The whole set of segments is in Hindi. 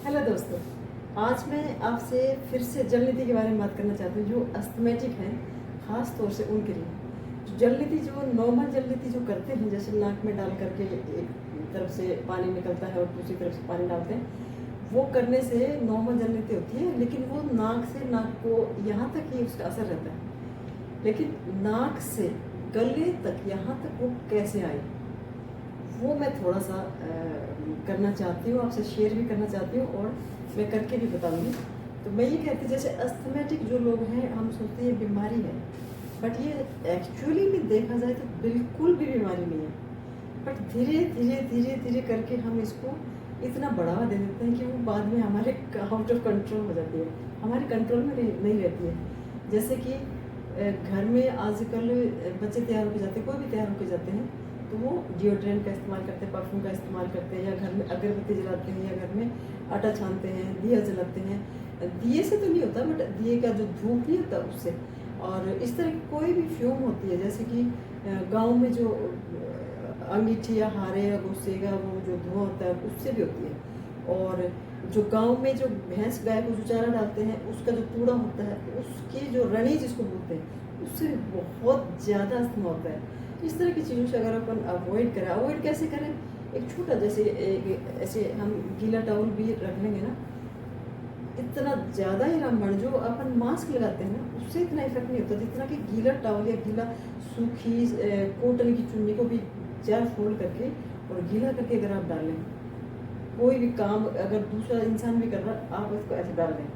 हेलो दोस्तों, आज मैं आपसे फिर से जल नीति के बारे में बात करना चाहती हूँ जो अस्थमैटिक हैं, ख़ास तौर से उनके लिए। जो जल नीति, जो नॉर्मल जल नीति जो करते हैं, जैसे नाक में डाल करके एक तरफ से पानी निकलता है और दूसरी तरफ से पानी डालते हैं, वो करने से नॉर्मल जल नीति होती है। लेकिन वो नाक से नाक को यहाँ तक ही उसका असर रहता है, लेकिन नाक से गले तक यहाँ तक वो कैसे आए, वो मैं थोड़ा सा करना चाहती हूँ, आपसे शेयर भी करना चाहती हूँ और मैं करके भी बताऊँगी। तो मैं ये कहती हूँ, जैसे अस्थमैटिक जो लोग हैं, हम सोचते हैं बीमारी है, बट ये एक्चुअली में देखा जाए तो बिल्कुल भी बीमारी नहीं है। बट धीरे धीरे धीरे धीरे करके हम इसको इतना बढ़ावा दे देते हैं कि वो बाद में हमारे आउट ऑफ कंट्रोल हो जाती है, हमारे कंट्रोल में नहीं रहती है। जैसे कि घर में आजकल बच्चे तैयार होकर जाते हैं, कोई भी तैयार होकर जाते हैं, तो वो डिओड्रेंट का इस्तेमाल करते हैं, परफ्यूम का इस्तेमाल करते हैं, या घर में अगरबत्ती जलाते हैं, या घर में आटा छानते हैं, दिया जलाते हैं। दिए से तो नहीं होता, बट दिए का जो धूप नहीं होता उससे। और इस तरह की कोई भी फ्यूम होती है, जैसे कि गांव में जो अंगीठी या हारे या गुस्से का वो जो धुआं होता है उससे भी होती है। और जो गांव में जो भैंस गाय को जो चारा डालते हैं उसका जो कूड़ा होता है, उसकी जो रनी जिसको बोलते हैं, उससे बहुत ज़्यादा अस्थमा होता है। इस तरह की चीज़ों से अगर अपन अवॉइड करें, अवॉइड कैसे करें, एक छोटा जैसे ऐसे हम गीला टॉवल भी रख लेंगे ना, इतना ज़्यादा ही रामबाण जो अपन मास्क लगाते हैं ना, उससे इतना इफेक्ट नहीं होता जितना कि गीला टॉवल या गीला सूखी कॉटन की चुन्नी को भी चार फोल्ड करके और गीला करके अगर आप डालें, कोई भी काम अगर दूसरा इंसान भी कर रहा है, आप इसको ऐसे डाल लें,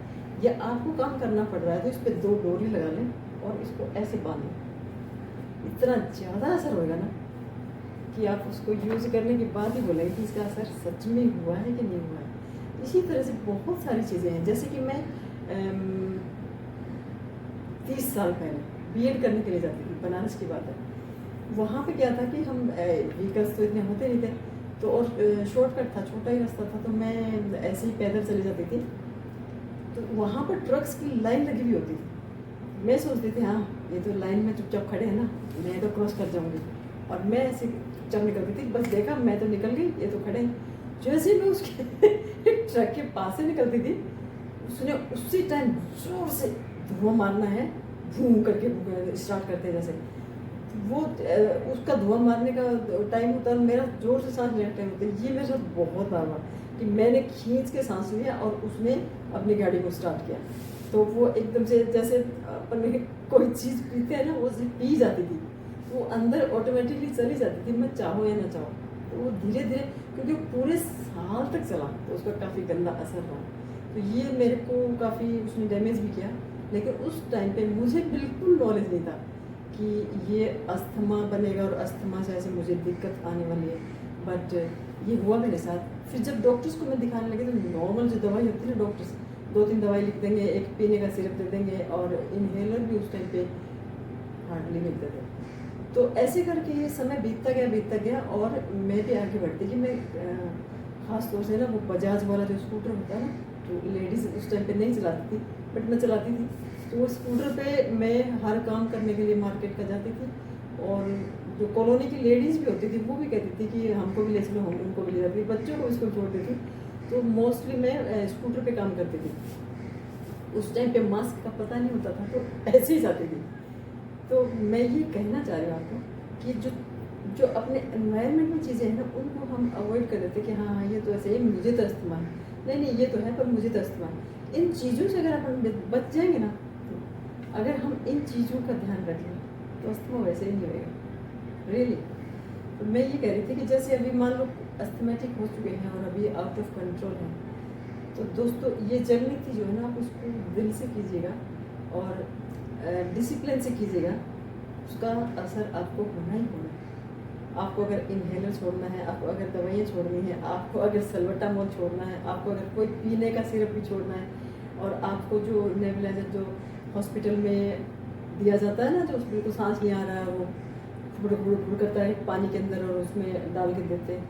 या आपको काम करना पड़ रहा है तो इस पर 2 डोरी लगा लें और इसको ऐसे बांध लें। इतना ज़्यादा असर होगा ना कि आप उसको यूज़ करने के बाद ही बोलेंगे कि इसका असर सच में हुआ है कि नहीं हुआ है। इसी तरह से बहुत सारी चीज़ें हैं। जैसे कि मैं 30 साल पहले बीएड करने के लिए जाती थी, बनारस की बात है। वहाँ पे क्या था कि हम व्हीकल्स तो इतने होते नहीं थे, तो और शॉर्टकट था, छोटा ही रास्ता था, तो मैं ऐसे ही पैदल चली जाती थी। तो वहाँ पर ट्रक्स की लाइन लगी हुई होती थी। मैं सोचती थी हाँ, ये तो लाइन में चुपचाप खड़े हैं ना, मैं तो क्रॉस कर जाऊंगी। और मैं ऐसे चुपचाप निकलती थी, बस देखा मैं तो निकल गई, ये तो खड़े हैं। जैसे ही मैं उसके ट्रक के पास से निकलती थी, उसने उसी टाइम जोर से धुआं मारना है, भूम करके स्टार्ट करते हैं जैसे। वो उसका धुआं मारने का टाइम होता है, मेरा जोर से सांस लेने का टाइम होता है। ये मेरे साथ बहुत बार हुआ कि मैंने खींच के सांस लिया और उसने अपनी गाड़ी को स्टार्ट किया, तो वो एकदम से जैसे अपन कोई चीज़ पीते हैं ना, वो पी जाती थी, वो अंदर ऑटोमेटिकली चली जाती थी, मैं चाहो या ना चाहो। तो वो धीरे धीरे, क्योंकि वो पूरे साल तक चला, तो उसका काफ़ी गंदा असर रहा। तो ये मेरे को काफ़ी उसने डैमेज भी किया। लेकिन उस टाइम पे मुझे बिल्कुल नॉलेज नहीं था कि ये अस्थमा बनेगा और अस्थमा से ऐसे मुझे दिक्कत आने वाली है। बट ये हुआ मेरे साथ। फिर जब डॉक्टर्स को मैं दिखाने लगी, तो नॉर्मल जो दवाई होती है ना, डॉक्टर्स 2-3 दवाई लिख देंगे, एक पीने का सिरप दे देंगे, और इन्हेलर भी उस टाइम पे हार्डली मिलते थे। तो ऐसे करके ये समय बीतता गया और मैं भी आगे बढ़ती कि मैं ख़ास तौर से ना वो बजाज वाला जो स्कूटर होता है ना, तो लेडीज़ उस टाइम पे नहीं चलाती थी, बट मैं चलाती थी। तो वो स्कूटर पे मैं हर काम करने के लिए मार्केट का जाती थी, और जो कॉलोनी की लेडीज़ भी होती थी वो भी कहती थी कि हमको भी ले चलो, हम उनको भी ले जाती थी, बच्चों को इसको छोड़ देती। तो मोस्टली मैं स्कूटर पे काम करती थी। उस टाइम पे मास्क का पता नहीं होता था, तो ऐसे ही जाती थी। तो मैं ये कहना चाह रही हूँ आपको कि जो जो अपने एनवायरनमेंट में चीज़ें हैं ना, उनको हम अवॉइड कर देते कि हाँ हाँ, ये तो ऐसे ही, मुझे तो अस्थमा है, नहीं नहीं ये तो है पर मुझे तो अस्थमा है। इन चीज़ों से अगर अपन बच जाएंगे ना, तो अगर हम इन चीज़ों का ध्यान रखें तो अस्थमा वैसे ही नहीं होएगा, रियली। तो मैं ये कह रही थी कि जैसे अभी मान लो अस्थमेटिक हो चुके हैं और अभी आउट ऑफ कंट्रोल है, तो दोस्तों ये जल नीति जो है ना, आप उसको दिल से कीजिएगा और डिसिप्लिन से कीजिएगा, उसका असर आपको होना ही होना है। आपको अगर इन्हेलर छोड़ना है, आपको अगर दवाइयाँ छोड़नी है, आपको अगर सल्बटामोल छोड़ना है, आपको अगर कोई पीने का सिरप भी छोड़ना है, और आपको जो नेबुलाइजर जो हॉस्पिटल में दिया जाता है ना, जो बिल्कुल सांस नहीं आ रहा है, वो फुड़ करता है पानी के अंदर और उसमें डाल के देते हैं,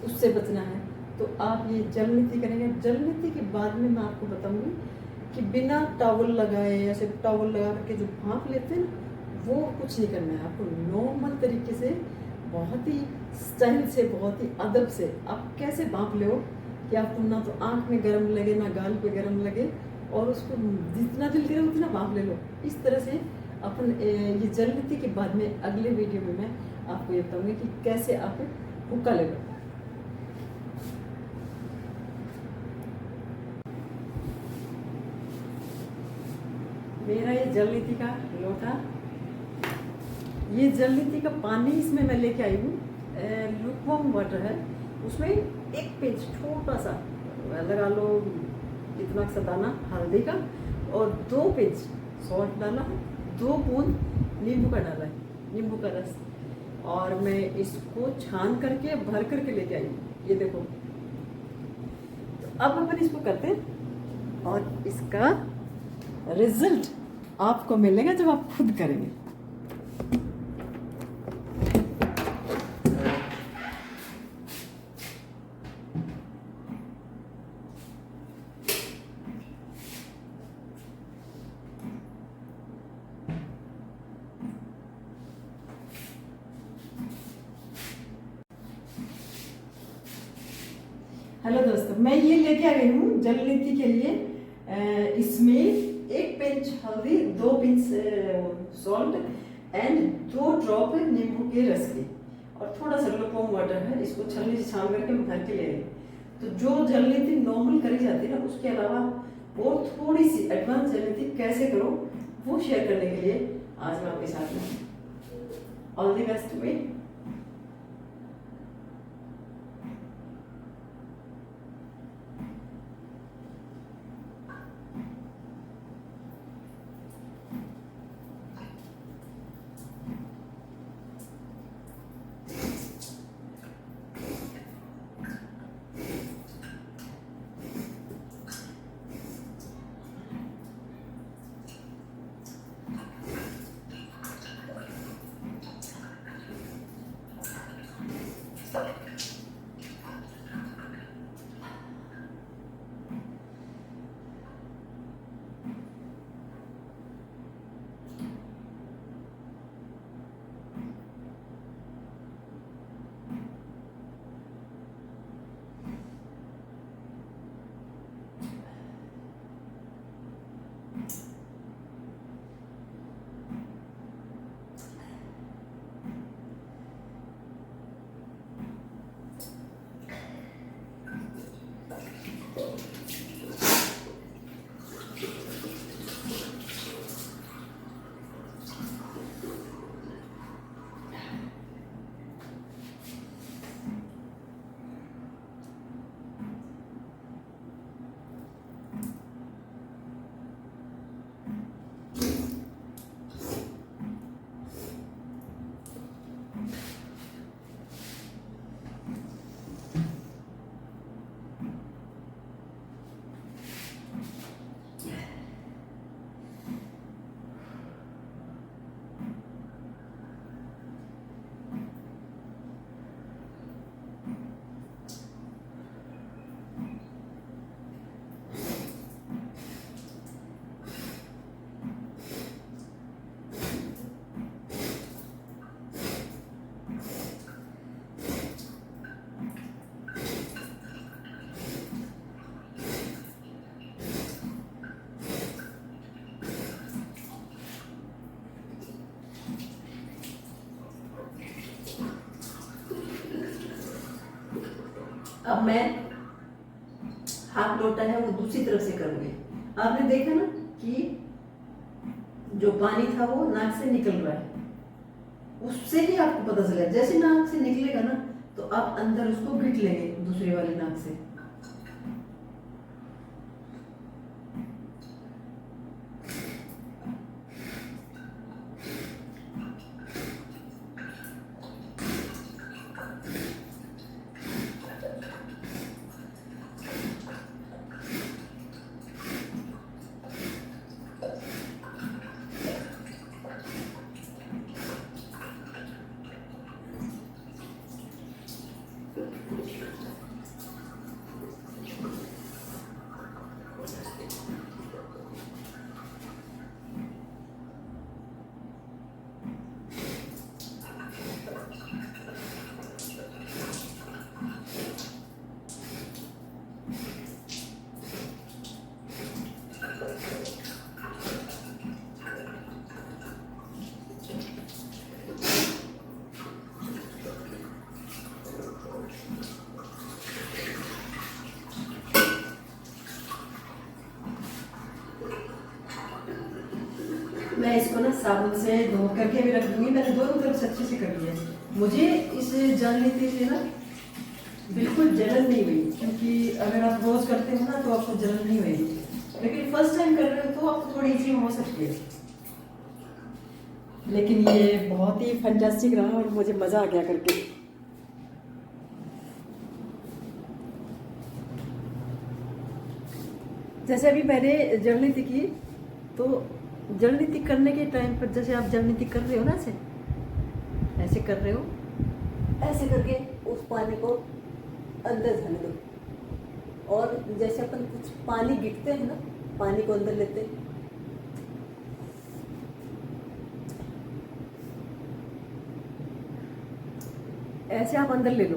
उससे बचना है। तो आप ये जल नीति करेंगे। जल नीति के बाद में मैं आपको बताऊंगी कि बिना टॉवल लगाए, ऐसे टॉवल लगा करके जो भाप लेते हैं ना, वो कुछ नहीं करना है आपको। नॉर्मल तरीके से, बहुत ही स्टाइल से, बहुत ही अदब से आप कैसे भाप ले, कि आपको ना तो आँख में गर्म लगे ना गाल पे गर्म लगे, और उसको जितना दिल करे उतना भाप ले लो। इस तरह से अपन ये जल नीति के बाद में अगले वीडियो में मैं आपको ये बताऊंगी कि कैसे आप हुक्का ले लो। मेरा ये जल नीति का लोटा, ये जल नीति का पानी इसमें मैं लेके आई हूँ, लुकवार्म वाटर है, उसमें एक पिंच छोटा सा लगा लो इतना सा दाना हल्दी का, और 2 पिंच सॉल्ट डाला है, 2 बूंद नींबू का डाला है, नींबू का रस, और मैं इसको छान करके भर करके लेके आई हूँ। ये देखो, तो अब अपन इसको करते हैं और इसका रिजल्ट आपको मिलेगा जब आप खुद करेंगे। हेलो दोस्तों, मैं ये लेके आ गई हूँ जल नीति के लिए। इसमें 1 पिंच हल्दी, 2 पिंच सॉल्ट एंड 2 ड्रॉप नींबू के रस की, और थोड़ा सा लुकवार्म वाटर है। इसको छलनी से छान करके भर के ले आई। तो जो जल नीति नॉर्मल करी जाती है ना, उसके अलावा और थोड़ी सी एडवांस जल नीति कैसे करो वो शेयर करने के लिए आज मैं आपके साथ में। ऑल द बेस्ट में। अब मैं हाथ लोटा है वो दूसरी तरफ से करूंगी। आपने देखा ना कि जो पानी था वो नाक से निकल रहा है, उससे ही आपको पता चलेगा। जैसे नाक से निकलेगा ना तो आप अंदर उसको घिट लेंगे दूसरी वाली नाक से। मैं इसको ना साबुन से धो करके भी रख दूंगी। मैंने दोनों तरफ से अच्छे से कर लिया है। मुझे इस जानलेती से ना बिल्कुल जलन नहीं हुई, क्योंकि अगर आप रोज करते हो ना तो आपको जलन नहीं हुई, लेकिन फर्स्ट टाइम कर रहे हो तो आपको थोड़ी सी हो सकती है। लेकिन ये बहुत ही फैंटास्टिक रहा और मुझे मज़ा आ गया करके। जैसे अभी मैंने जड़नीति की, तो जड़नीति करने के टाइम पर जैसे आप जड़नीति कर रहे हो ना, ऐसे कर रहे हो, ऐसे करके उस पानी को अंदर जाने दो। और जैसे अपन कुछ पानी गिरते हैं ना, पानी को अंदर लेते हैं, ऐसे आप अंदर ले लो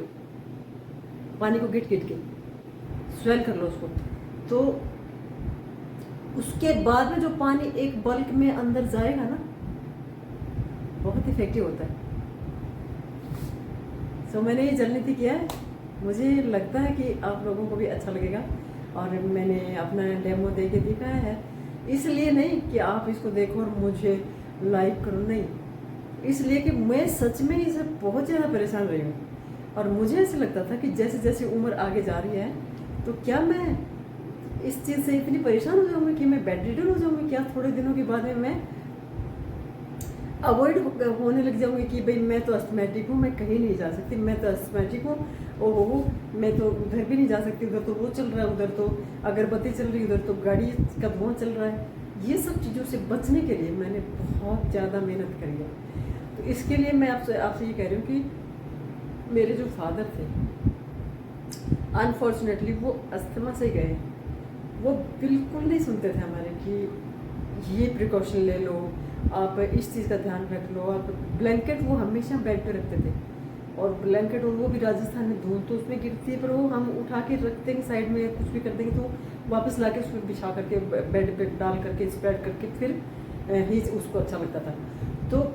पानी को, गिट गिट के स्वेल कर लो उसको। तो उसके बाद में जो पानी एक बल्क में अंदर जाएगा ना, बहुत इफेक्टिव होता है। सो मैंने ये जलनीति किया है, मुझे लगता है कि आप लोगों को भी अच्छा लगेगा। और मैंने अपना डेमो दे के दिखाया है, इसलिए नहीं कि आप इसको देखो और मुझे लाइक करो, नहीं, इसलिए कि मैं सच में इससे बहुत ज़्यादा परेशान रही हूँ। और मुझे ऐसा लगता था कि जैसे जैसे उम्र आगे जा रही है, तो क्या मैं इस चीज़ से इतनी परेशान हो जाऊँगी कि मैं बेड रिडन हो जाऊँगी, क्या थोड़े दिनों के बाद में मैं अवॉइड होने लग जाऊँगी कि भाई मैं तो अस्थमैटिक हूँ, मैं कहीं नहीं जा सकती, मैं तो अस्थमैटिक हूँ, ओहो मैं तो उधर भी नहीं जा सकती, उधर तो वो चल रहा है, उधर तो अगरबत्ती चल रही है, उधर तो गाड़ी का धुआं चल रहा है। ये सब चीज़ों से बचने के लिए मैंने बहुत ज़्यादा मेहनत करी है। तो इसके लिए मैं आपसे ये कह रही हूँ कि मेरे जो फादर थे, अनफॉर्चुनेटली वो अस्थमा से गए। वो बिल्कुल नहीं सुनते थे हमारे कि ये प्रिकॉशन ले लो, आप इस चीज़ का ध्यान रख लो। आप ब्लैंकेट वो हमेशा बेड पे रखते थे, और ब्लैंकेट, और वो भी राजस्थान में धूल तो उसमें गिरती है, पर वो हम उठा के रख देंगे साइड में, कुछ भी कर देंगे तो वापस ला के उसमें बिछा करके बेड पे डाल करके स्प्रेड करके फिर ही उसको अच्छा लगता था। तो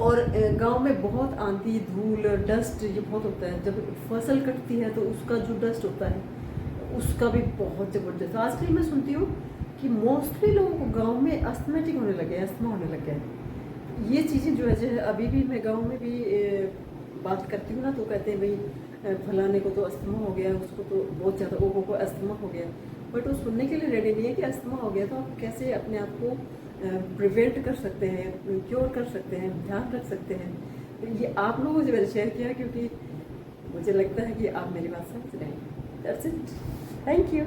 और गांव में बहुत आंधी, धूल, डस्ट ये बहुत होता है। जब फसल कटती है तो उसका जो डस्ट होता है उसका भी बहुत ज़बरदस्त। आजकल मैं सुनती हूँ कि मोस्टली लोगों को गांव में अस्थमेटिक होने लगे, अस्थमा होने लग गया है। ये चीज़ें जो है, अभी भी मैं गांव में भी बात करती हूँ ना, तो कहते हैं भाई फलाने को तो अस्थमा हो गया, उसको तो बहुत ज़्यादा ओहो को अस्थमा हो गया, बट वो सुनने के लिए रेडी नहीं है कि अस्थमा हो गया तो आप कैसे अपने आप को प्रिवेंट कर सकते हैं, क्योर कर सकते हैं, ध्यान रख सकते हैं। ये आप लोगों से मैंने शेयर किया क्योंकि मुझे लगता है कि आप मेरी बात समझ रहे हैं। That's it, thank you.